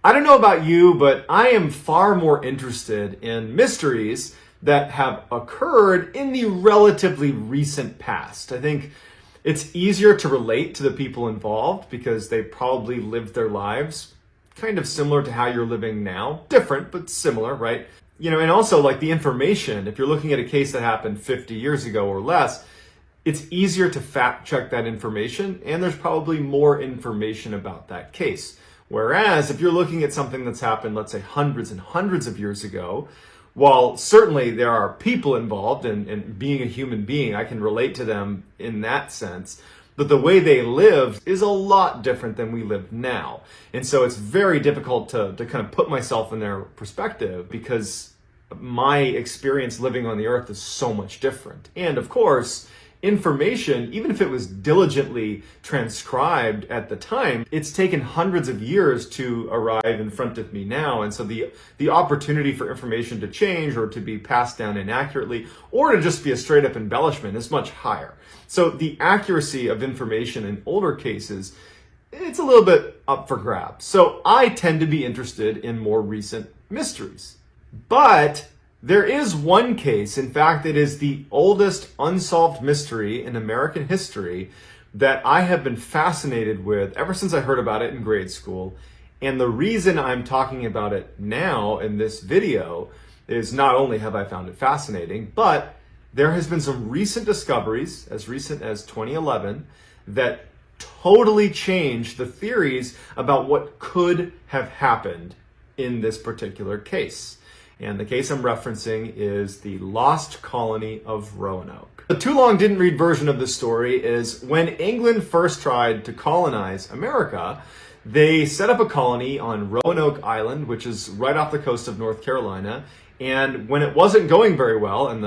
I don't know about you, but I am far more interested in mysteries that have occurred in the relatively recent past. I think it's easier to relate to the people involved because they probably lived their lives kind of similar to how you're living now. Different, but similar, right? And also like the information, if you're looking at a case that happened 50 years ago or less, it's easier to fact check that information, and there's probably more information about that case. Whereas if you're looking at something that's happened, let's say hundreds and hundreds of years ago, while certainly there are people involved and being a human being, I can relate to them in that sense, but the way they lived is a lot different than we live now. And so it's very difficult to kind of put myself in their perspective because my experience living on the earth is so much different. And of course, information, even if it was diligently transcribed at the time, it's taken hundreds of years to arrive in front of me now. And so the opportunity for information to change or to be passed down inaccurately or to just be a straight up embellishment is much higher. So the accuracy of information in older cases, it's a little bit up for grabs. So I tend to be interested in more recent mysteries. But there is one case, in fact, it is the oldest unsolved mystery in American history that I have been fascinated with ever since I heard about it in grade school. And the reason I'm talking about it now in this video is not only have I found it fascinating, but there has been some recent discoveries, as recent as 2011, that totally changed the theories about what could have happened in this particular case. And the case I'm referencing is the lost colony of Roanoke. The too long didn't read version of this story is when England first tried to colonize America, they set up a colony on Roanoke Island, which is right off the coast of North Carolina. And when it wasn't going very well and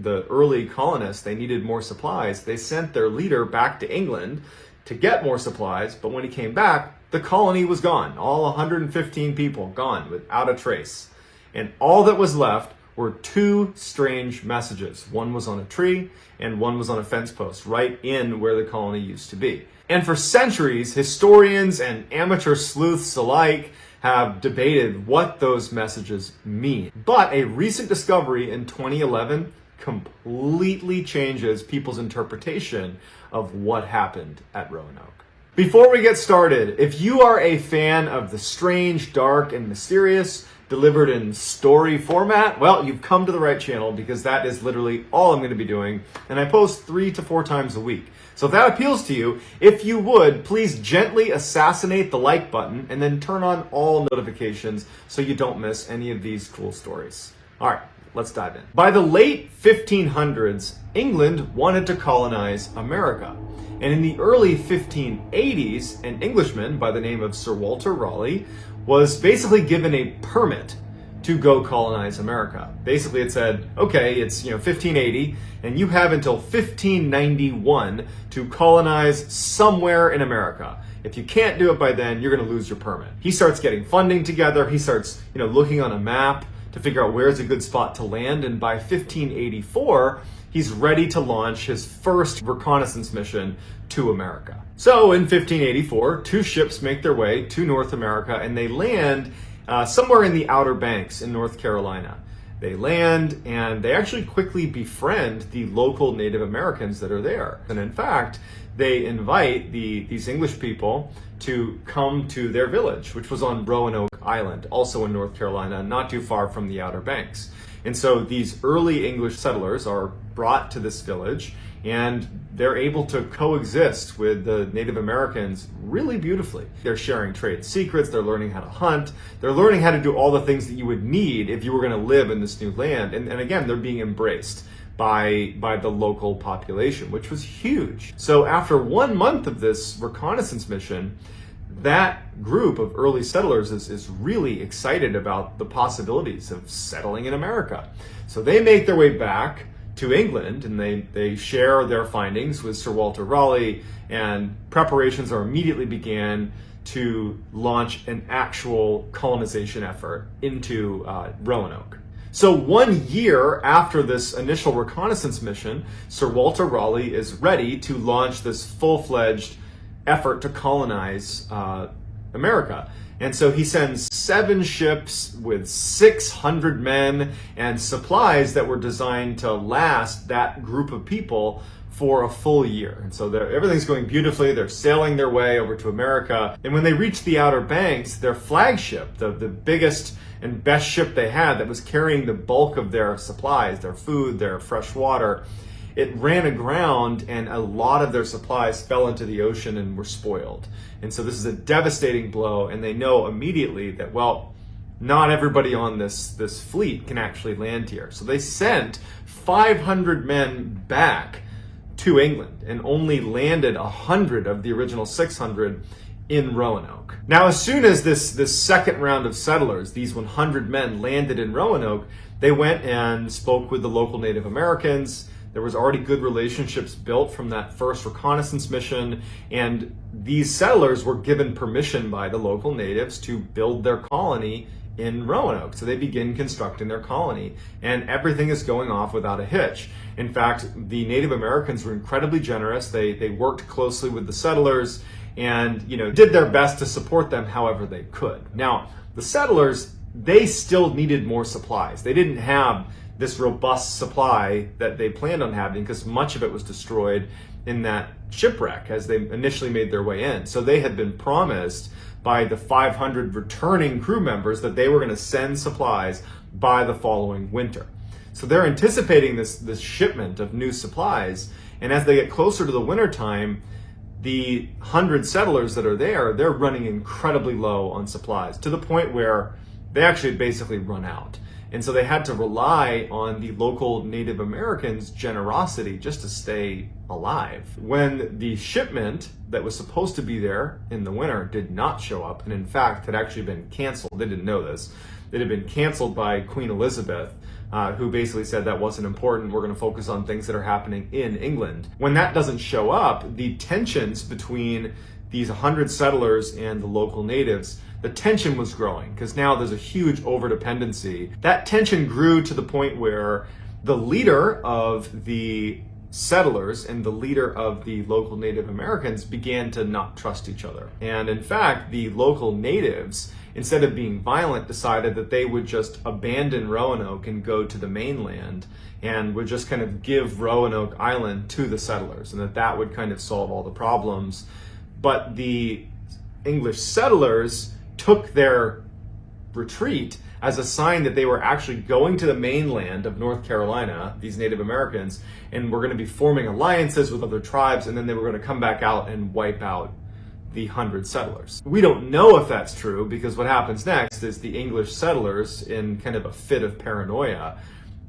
the early colonists, they needed more supplies, they sent their leader back to England to get more supplies. But when he came back, the colony was gone. All 115 people gone without a trace. And all that was left were two strange messages. One was on a tree and one was on a fence post right in where the colony used to be. And for centuries, historians and amateur sleuths alike have debated what those messages mean. But a recent discovery in 2011 completely changes people's interpretation of what happened at Roanoke. Before we get started, if you are a fan of the strange, dark, and mysterious, delivered in story format, well, you've come to the right channel because that is literally all I'm going to be doing. And I post 3 to 4 times a week. So if that appeals to you, if you would, please gently assassinate the like button and then turn on all notifications so you don't miss any of these cool stories. All right, let's dive in. By the late 1500s, England wanted to colonize America. And in the early 1580s, an Englishman by the name of Sir Walter Raleigh was basically given a permit to go colonize America. Basically it said, okay, it's 1580 and you have until 1591 to colonize somewhere in America. If you can't do it by then, you're going to lose your permit. He starts getting funding together. He starts, looking on a map to figure out where's a good spot to land. And by 1584, he's ready to launch his first reconnaissance mission to America. So in 1584, 2 ships make their way to North America and they land somewhere in the Outer Banks in North Carolina. They land and they actually quickly befriend the local Native Americans that are there. And in fact, they invite these English people to come to their village, which was on Roanoke Island, also in North Carolina, not too far from the Outer Banks. And so these early English settlers are brought to this village and they're able to coexist with the Native Americans really beautifully. They're sharing trade secrets, they're learning how to hunt, they're learning how to do all the things that you would need if you were going to live in this new land. And again, they're being embraced by the local population, which was huge. So after 1 month of this reconnaissance mission, that group of early settlers is really excited about the possibilities of settling in America. So they make their way back to England and they share their findings with Sir Walter Raleigh, and preparations are immediately began to launch an actual colonization effort into Roanoke. So 1 year after this initial reconnaissance mission, Sir Walter Raleigh is ready to launch this full-fledged effort to colonize America. And so he sends 7 ships with 600 men and supplies that were designed to last that group of people for a full year. And so everything's going beautifully. They're sailing their way over to America. And when they reach the Outer Banks, their flagship, the biggest and best ship they had that was carrying the bulk of their supplies, their food, their fresh water, it ran aground and a lot of their supplies fell into the ocean and were spoiled. And so this is a devastating blow, and they know immediately that, well, not everybody on this fleet can actually land here. So they sent 500 men back to England and only landed 100 of the original 600 in Roanoke. Now, as soon as this second round of settlers, these 100 men, landed in Roanoke, they went and spoke with the local Native Americans. There was already good relationships built from that first reconnaissance mission, and these settlers were given permission by the local natives to build their colony in Roanoke. So they begin constructing their colony, and everything is going off without a hitch. In fact, the Native Americans were incredibly generous. They worked closely with the settlers and, did their best to support them however they could. Now, the settlers, they still needed more supplies. They didn't have this robust supply that they planned on having because much of it was destroyed in that shipwreck as they initially made their way in. So they had been promised by the 500 returning crew members that they were going to send supplies by the following winter. So they're anticipating this shipment of new supplies, and as they get closer to the wintertime, the 100 settlers that are there, they're running incredibly low on supplies to the point where they actually basically run out. And so they had to rely on the local Native Americans' generosity just to stay alive. When the shipment that was supposed to be there in the winter did not show up, and in fact had actually been canceled, they didn't know this, it had been canceled by Queen Elizabeth, who basically said that wasn't important, we're going to focus on things that are happening in England. When that doesn't show up, the tensions between these 100 settlers and the local natives, the tension was growing because now there's a huge overdependency. That tension grew to the point where the leader of the settlers and the leader of the local Native Americans began to not trust each other. And in fact, the local natives, instead of being violent, decided that they would just abandon Roanoke and go to the mainland and would just kind of give Roanoke Island to the settlers, and that would kind of solve all the problems. But the English settlers took their retreat as a sign that they were actually going to the mainland of North Carolina, these Native Americans, and were going to be forming alliances with other tribes, and then they were going to come back out and wipe out the 100 settlers. We don't know if that's true because what happens next is the English settlers, in kind of a fit of paranoia,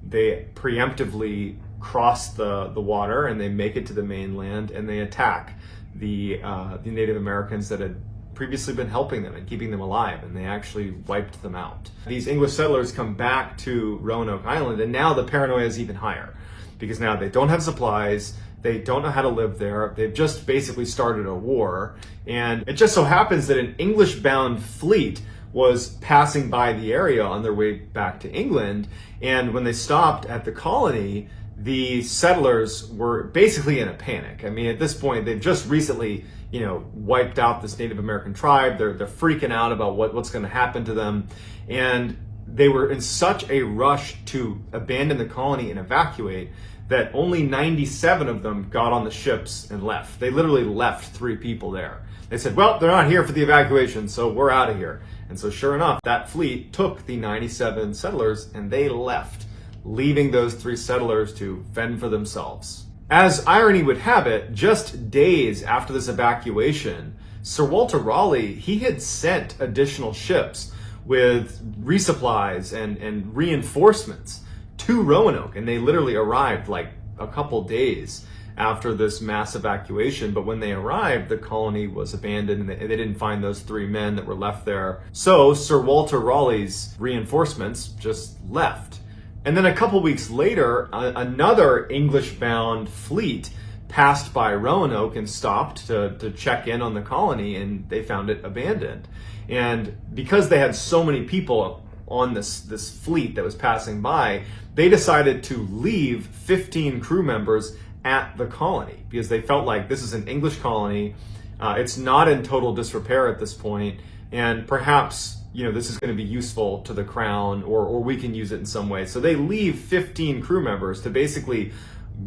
they preemptively cross the water and they make it to the mainland and they attack the Native Americans that had previously been helping them and keeping them alive, and they actually wiped them out. These English settlers come back to Roanoke Island, and now the paranoia is even higher because now they don't have supplies, they don't know how to live there, they've just basically started a war, and it just so happens that an English-bound fleet was passing by the area on their way back to England, and when they stopped at the colony, the settlers were basically in a panic. I mean, at this point, they've just recently, wiped out this Native American tribe. They're freaking out about what's going to happen to them. And they were in such a rush to abandon the colony and evacuate that only 97 of them got on the ships and left. They literally left 3 people there. They said, well, they're not here for the evacuation, so we're out of here. And so sure enough, that fleet took the 97 settlers and they left, leaving those 3 settlers to fend for themselves. As irony would have it, just days after this evacuation, Sir Walter Raleigh, he had sent additional ships with resupplies and reinforcements to Roanoke, and they literally arrived like a couple days after this mass evacuation. But when they arrived, the colony was abandoned and they didn't find those 3 men that were left there. So Sir Walter Raleigh's reinforcements just left. And then a couple weeks later, another English-bound fleet passed by Roanoke and stopped to check in on the colony, and they found it abandoned. And because they had so many people on this fleet that was passing by, they decided to leave 15 crew members at the colony because they felt like this is an English colony. It's not in total disrepair at this point. and perhaps, this is going to be useful to the crown, or we can use it in some way. So they leave 15 crew members to basically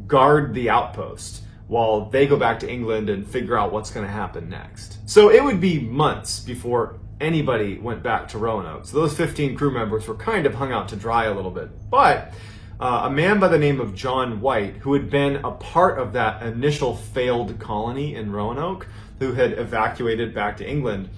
guard the outpost while they go back to England and figure out what's going to happen next. So it would be months before anybody went back to Roanoke. So those 15 crew members were kind of hung out to dry a little bit. But a man by the name of John White, who had been a part of that initial failed colony in Roanoke, who had evacuated back to England,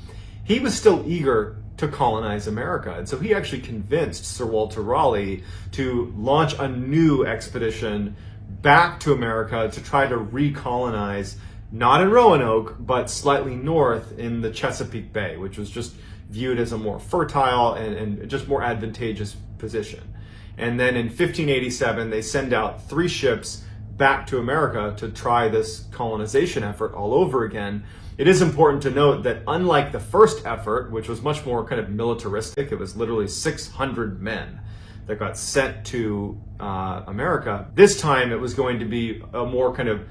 he was still eager to colonize America. And so he actually convinced Sir Walter Raleigh to launch a new expedition back to America to try to recolonize, not in Roanoke, but slightly north in the Chesapeake Bay, which was just viewed as a more fertile and just more advantageous position. And then in 1587, they send out 3 ships back to America to try this colonization effort all over again. It is important to note that unlike the first effort, which was much more kind of militaristic, it was literally 600 men that got sent to America. This time it was going to be a more kind of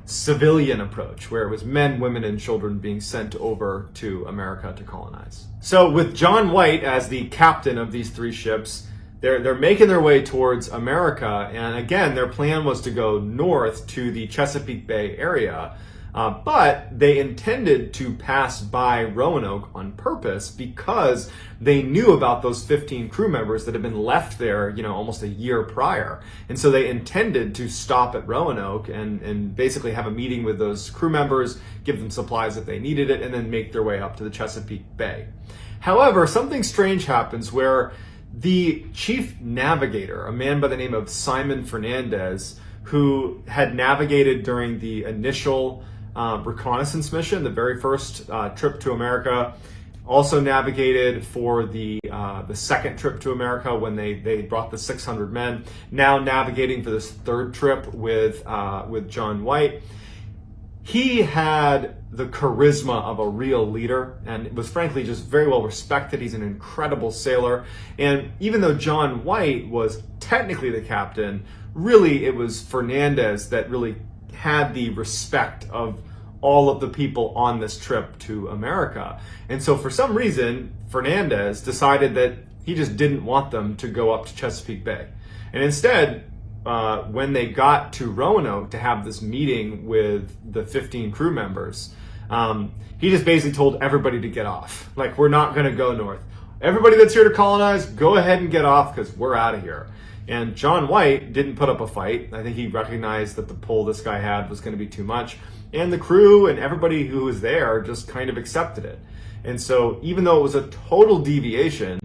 civilian approach, where it was men, women, and children being sent over to America to colonize. So with John White as the captain of these 3 ships, they're making their way towards America, and again, their plan was to go north to the Chesapeake Bay area, but they intended to pass by Roanoke on purpose because they knew about those 15 crew members that had been left there, almost a year prior. And so they intended to stop at Roanoke and basically have a meeting with those crew members, give them supplies if they needed it, and then make their way up to the Chesapeake Bay. However, something strange happens where the chief navigator, a man by the name of Simon Fernandez, who had navigated during the initial reconnaissance mission, the very first trip to America, also navigated for the second trip to America when they brought the 600 men, now navigating for this third trip with John White. He had the charisma of a real leader and was frankly just very well respected. He's an incredible sailor. And even though John White was technically the captain, really it was Fernandez that really had the respect of all of the people on this trip to America. And so for some reason, Fernandez decided that he just didn't want them to go up to Chesapeake Bay. And instead, when they got to Roanoke to have this meeting with the 15 crew members, he just basically told everybody to get off. Like, we're not going to go north. Everybody that's here to colonize, go ahead and get off because we're out of here. And John White didn't put up a fight. I think he recognized that the pull this guy had was going to be too much. And the crew and everybody who was there just kind of accepted it. And so even though it was a total deviation,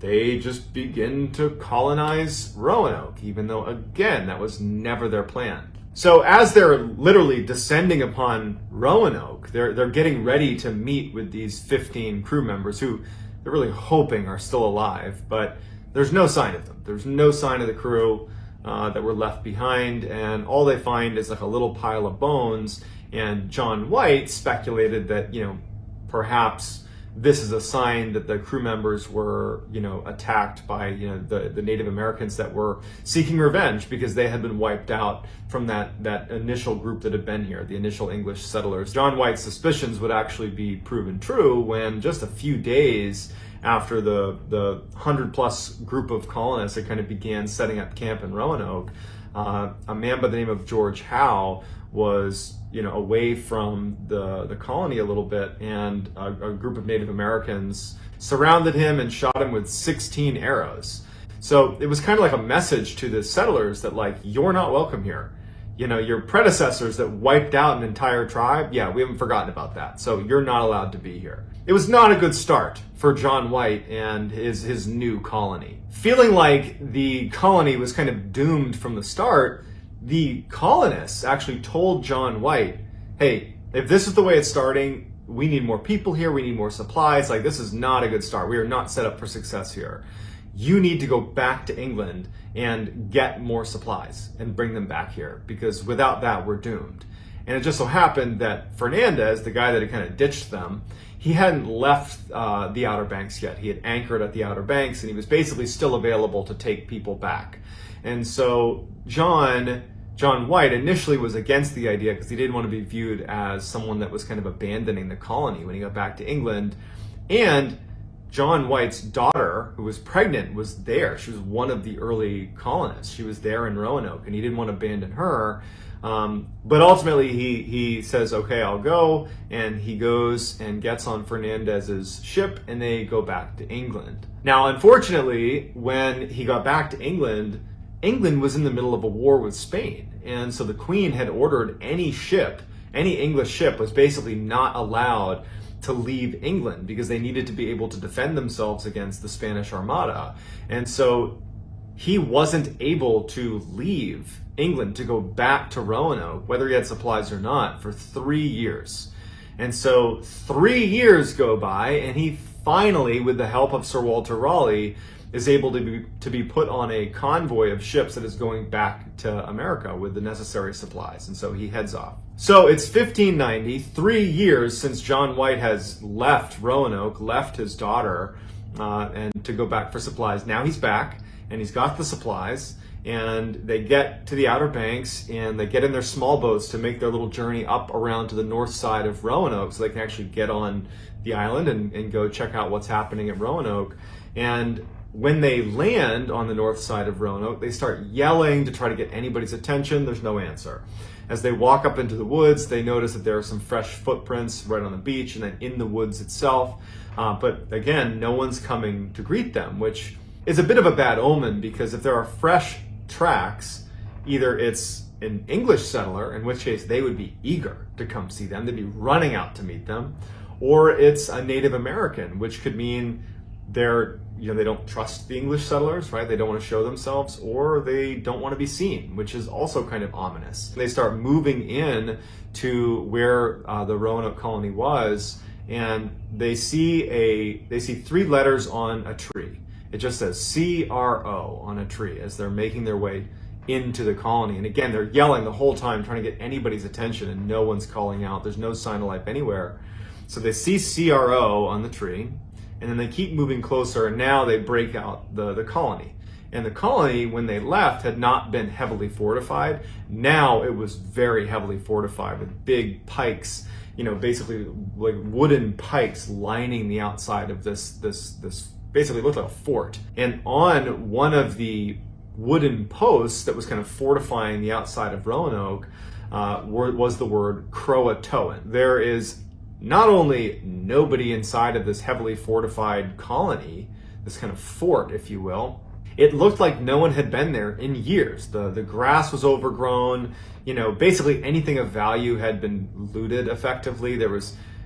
they just begin to colonize Roanoke, even though, again, that was never their plan. So as they're literally descending upon Roanoke, they're getting ready to meet with these 15 crew members who they're really hoping are still alive, but there's no sign of them. There's no sign of the crew that were left behind, and all they find is like a little pile of bones. And John White speculated that, perhaps this is a sign that the crew members were, attacked by, the Native Americans that were seeking revenge because they had been wiped out from that initial group that had been here, the initial English settlers. John White's suspicions would actually be proven true when just a few days after the 100-plus group of colonists that kind of began setting up camp in Roanoke, a man by the name of George Howe was away from the colony a little bit, and a group of Native Americans surrounded him and shot him with 16 arrows. So it was kind of like a message to the settlers that, like, you're not welcome here. Your predecessors that wiped out an entire tribe, yeah, we haven't forgotten about that. So you're not allowed to be here. It was not a good start for John White and his new colony. Feeling like the colony was kind of doomed from the start, the colonists actually told John White, hey, if this is the way it's starting, we need more people here, we need more supplies, like this is not a good start. We are not set up for success here. You need to go back to England and get more supplies and bring them back here, because without that, we're doomed. And it just so happened that Fernandez, the guy that had kind of ditched them, he hadn't left the Outer Banks yet. He had anchored at the Outer Banks, and he was basically still available to take people back. And so John White initially was against the idea because he didn't want to be viewed as someone that was kind of abandoning the colony when he got back to England. And John White's daughter, who was pregnant, was there. She was one of the early colonists. She was there in Roanoke, and he didn't want to abandon her. But ultimately, he says, okay, I'll go. And he goes and gets on Fernandez's ship, and they go back to England. Now, unfortunately, when he got back to England, England was in the middle of a war with Spain. And so the Queen had ordered any English ship was basically not allowed to leave England because they needed to be able to defend themselves against the Spanish Armada. And so he wasn't able to leave England to go back to Roanoke, whether he had supplies or not, for 3 years. And so 3 years go by, and he finally, with the help of Sir Walter Raleigh, is able to be put on a convoy of ships that is going back to America with the necessary supplies. And so he heads off. So it's 1590, 3 years since John White has left Roanoke, left his daughter, and to go back for supplies. Now he's back, and he's got the supplies, and they get to the Outer Banks, and they get in their small boats to make their little journey up around to the north side of Roanoke so they can actually get on the island and go check out what's happening at Roanoke. And when they land on the north side of Roanoke, they start yelling to try to get anybody's attention. There's no answer. As they walk up into the woods, they notice that there are some fresh footprints right on the beach and then in the woods itself. But again, no one's coming to greet them, which is a bit of a bad omen, because if there are fresh tracks, either it's an English settler, in which case they would be eager to come see them, they'd be running out to meet them, or it's a Native American, which could mean they don't trust the English settlers, right? They don't want to show themselves, or they don't want to be seen, which is also kind of ominous. They start moving in to where the Roanoke colony was, and they see 3 letters on a tree. It just says CRO on a tree as they're making their way into the colony. And again, they're yelling the whole time, trying to get anybody's attention, and no one's calling out. There's no sign of life anywhere. So they see CRO on the tree, and then they keep moving closer, and now they break out the colony. And the colony, when they left, had not been heavily fortified. Now it was very heavily fortified with big pikes, basically like wooden pikes lining the outside of this basically looked like a fort. And on one of the wooden posts that was kind of fortifying the outside of Roanoke was the word Croatoan. There is not only nobody inside of this heavily fortified colony, this kind of fort, if you will, it looked like no one had been there in years. The grass was overgrown, basically anything of value had been looted effectively.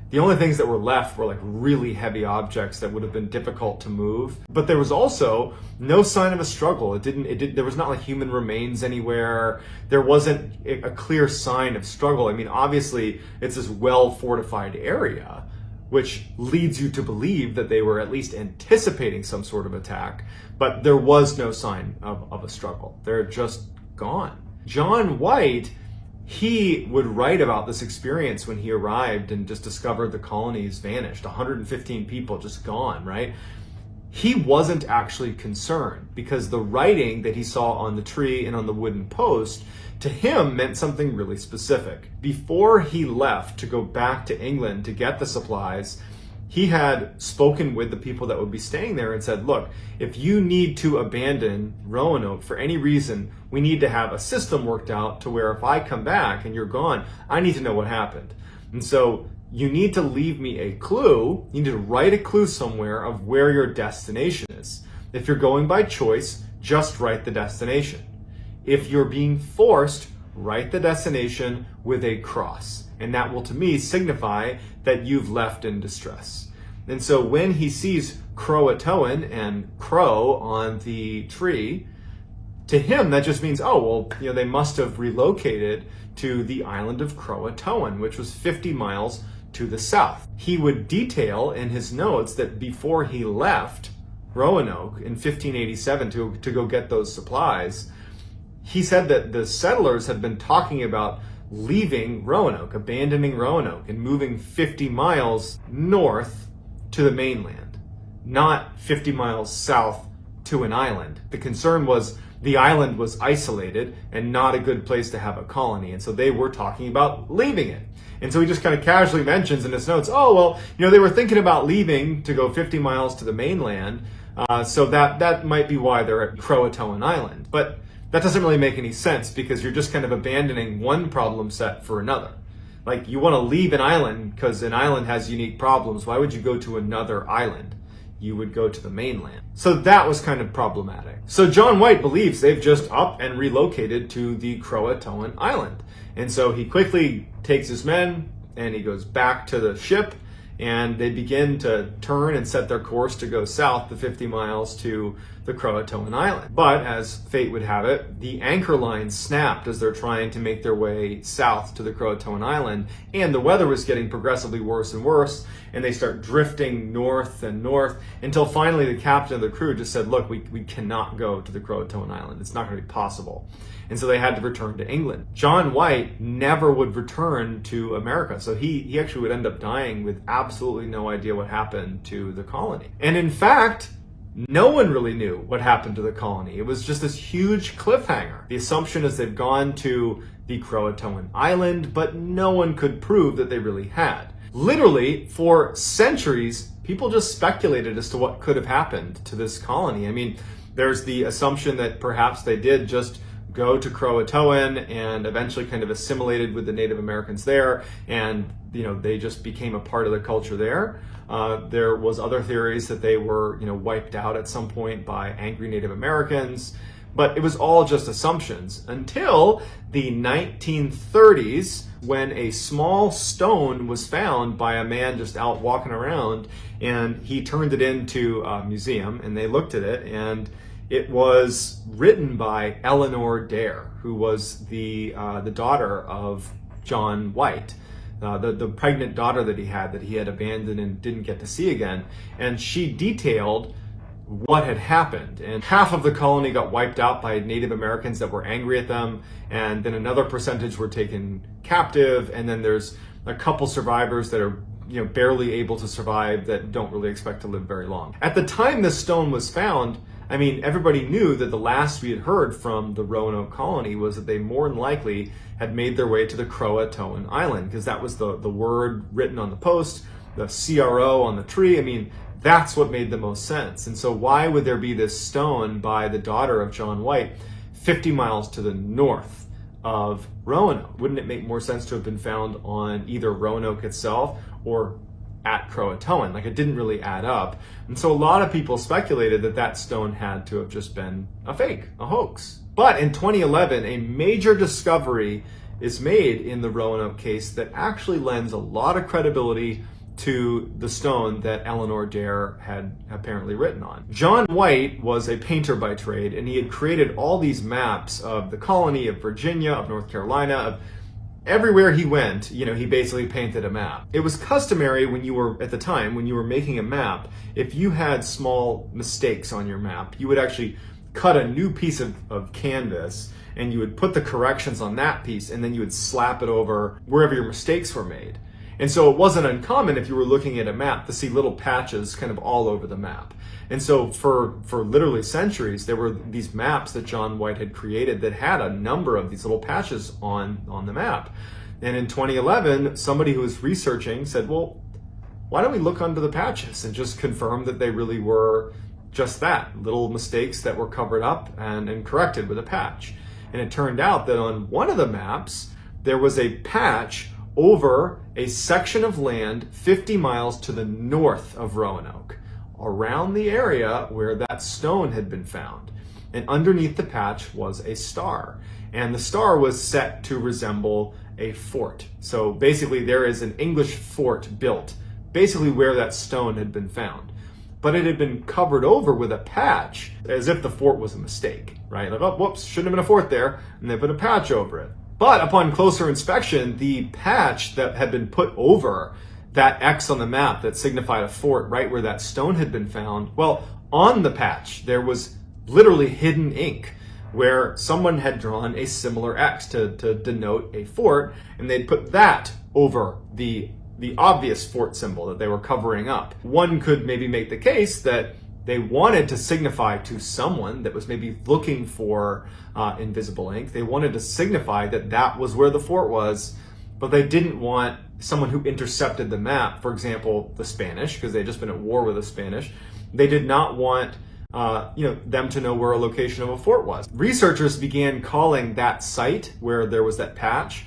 The only things that were left were like really heavy objects that would have been difficult to move. But there was also no sign of a struggle. There was not like human remains anywhere. There wasn't a clear sign of struggle. I mean, obviously it's this well-fortified area, which leads you to believe that they were at least anticipating some sort of attack, but there was no sign of a struggle. They're just gone. John White, he would write about this experience when he arrived and just discovered the colonies vanished, 115 people just gone, right? He wasn't actually concerned because the writing that he saw on the tree and on the wooden post to him meant something really specific. Before he left to go back to England to get the supplies, he had spoken with the people that would be staying there and said, look, if you need to abandon Roanoke for any reason, we need to have a system worked out to where if I come back and you're gone, I need to know what happened. And so you need to leave me a clue. You need to write a clue somewhere of where your destination is. If you're going by choice, just write the destination. If you're being forced, write the destination with a cross. And that will, to me, signify that you've left in distress. And so when he sees Croatoan and crow on the tree, to him, that just means, they must have relocated to the island of Croatoan, which was 50 miles to the south. He would detail in his notes that before he left Roanoke in 1587 to go get those supplies, he said that the settlers had been talking about leaving Roanoke, abandoning Roanoke, and moving 50 miles north to the mainland, not 50 miles south to an island. The concern was the island was isolated and not a good place to have a colony. And so they were talking about leaving it. And so he just kind of casually mentions in his notes, oh, well, they were thinking about leaving to go 50 miles to the mainland. So that might be why they're at Croatoan Island. But that doesn't really make any sense, because you're just kind of abandoning one problem set for another. Like, you want to leave an island because an island has unique problems. Why would you go to another island? You would go to the mainland. So that was kind of problematic. So John White believes they've just up and relocated to the Croatoan Island. And so he quickly takes his men and he goes back to the ship, and they begin to turn and set their course to go south the 50 miles to the Croatoan Island. But as fate would have it, the anchor line snapped as they're trying to make their way south to the Croatoan Island, and the weather was getting progressively worse and worse, and they start drifting north and north until finally the captain of the crew just said, look, we cannot go to the Croatoan Island. It's not going to be possible. And so they had to return to England. John White never would return to America. So he actually would end up dying with absolutely no idea what happened to the colony. And in fact, no one really knew what happened to the colony. It was just this huge cliffhanger. The assumption is they've gone to the Croatoan Island, but no one could prove that they really had. Literally, for centuries, people just speculated as to what could have happened to this colony. I mean, there's the assumption that perhaps they did just go to Croatoan and eventually kind of assimilated with the Native Americans there, and they just became a part of the culture there. There was other theories that they were wiped out at some point by angry Native Americans, but it was all just assumptions until the 1930s, when a small stone was found by a man just out walking around, and he turned it into a museum, and they looked at it, and it was written by Eleanor Dare, who was the daughter of John White, the pregnant daughter that he had abandoned and didn't get to see again. And she detailed what had happened. And half of the colony got wiped out by Native Americans that were angry at them, and then another percentage were taken captive, and then there's a couple survivors that are barely able to survive that don't really expect to live very long. At the time this stone was found, I mean, everybody knew that the last we had heard from the Roanoke colony was that they more than likely had made their way to the Croatoan Island, because that was the word written on the post, the CRO on the tree. I mean, that's what made the most sense. And so why would there be this stone by the daughter of John White 50 miles to the north of Roanoke? Wouldn't it make more sense to have been found on either Roanoke itself or at Croatoan? Like, it didn't really add up. And so a lot of people speculated that that stone had to have just been a fake, a hoax. But in 2011, a major discovery is made in the Roanoke case that actually lends a lot of credibility to the stone that Eleanor Dare had apparently written on. John White was a painter by trade, and he had created all these maps of the colony, of Virginia, of North Carolina, of everywhere he went. He basically painted a map. It was customary when you were making a map, if you had small mistakes on your map, you would actually cut a new piece of canvas, and you would put the corrections on that piece, and then you would slap it over wherever your mistakes were made. And so it wasn't uncommon, if you were looking at a map, to see little patches kind of all over the map. And so for literally centuries, there were these maps that John White had created that had a number of these little patches on the map. And in 2011, somebody who was researching said, well, why don't we look under the patches and just confirm that they really were just that, little mistakes that were covered up and corrected with a patch. And it turned out that on one of the maps, there was a patch over a section of land 50 miles to the north of Roanoke, around the area where that stone had been found. And underneath the patch was a star. And the star was set to resemble a fort. So basically there is an English fort built, basically where that stone had been found. But it had been covered over with a patch, as if the fort was a mistake, right? Like, oh, whoops, shouldn't have been a fort there, and they put a patch over it. But upon closer inspection, the patch that had been put over that X on the map that signified a fort right where that stone had been found, well, on the patch, there was literally hidden ink where someone had drawn a similar X to denote a fort, and they'd put that over the obvious fort symbol that they were covering up. One could maybe make the case that they wanted to signify to someone that was maybe looking for invisible ink, they wanted to signify that that was where the fort was, but they didn't want someone who intercepted the map, for example, the Spanish, because they'd just been at war with the Spanish. They did not want them to know where a location of a fort was. Researchers began calling that site where there was that patch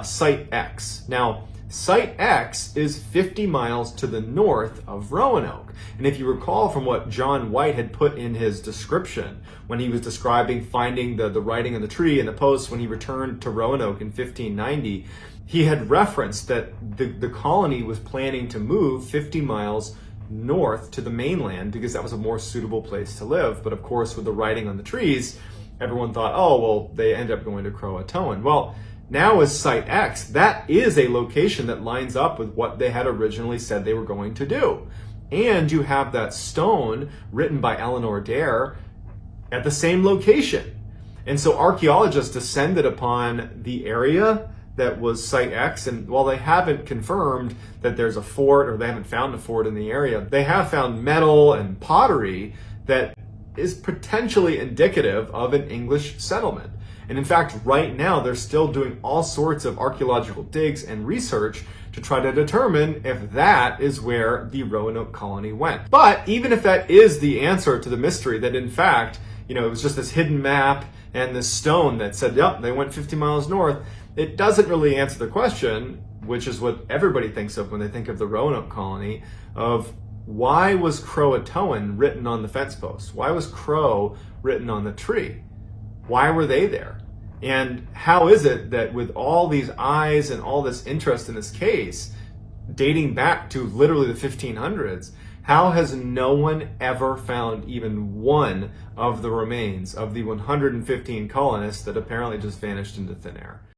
Site X. Now, Site X is 50 miles to the north of Roanoke. And if you recall from what John White had put in his description when he was describing finding the writing on the tree and the posts when he returned to Roanoke in 1590, he had referenced that the colony was planning to move 50 miles north to the mainland because that was a more suitable place to live. But of course, with the writing on the trees, everyone thought, oh, well, they end up going to Croatoan. Well, now as Site X, that is a location that lines up with what they had originally said they were going to do. And you have that stone written by Eleanor Dare at the same location. And so archaeologists descended upon the area that was Site X, and while they haven't confirmed that there's a fort or they haven't found a fort in the area, they have found metal and pottery that is potentially indicative of an English settlement. And in fact, right now, they're still doing all sorts of archaeological digs and research to try to determine if that is where the Roanoke colony went. But even if that is the answer to the mystery, that in fact, it was just this hidden map and this stone that said, yep, they went 50 miles north, it doesn't really answer the question, which is what everybody thinks of when they think of the Roanoke colony, of why was Croatoan written on the fence post? Why was Crow written on the tree? Why were they there? And how is it that with all these eyes and all this interest in this case, dating back to literally the 1500s, how has no one ever found even one of the remains of the 115 colonists that apparently just vanished into thin air?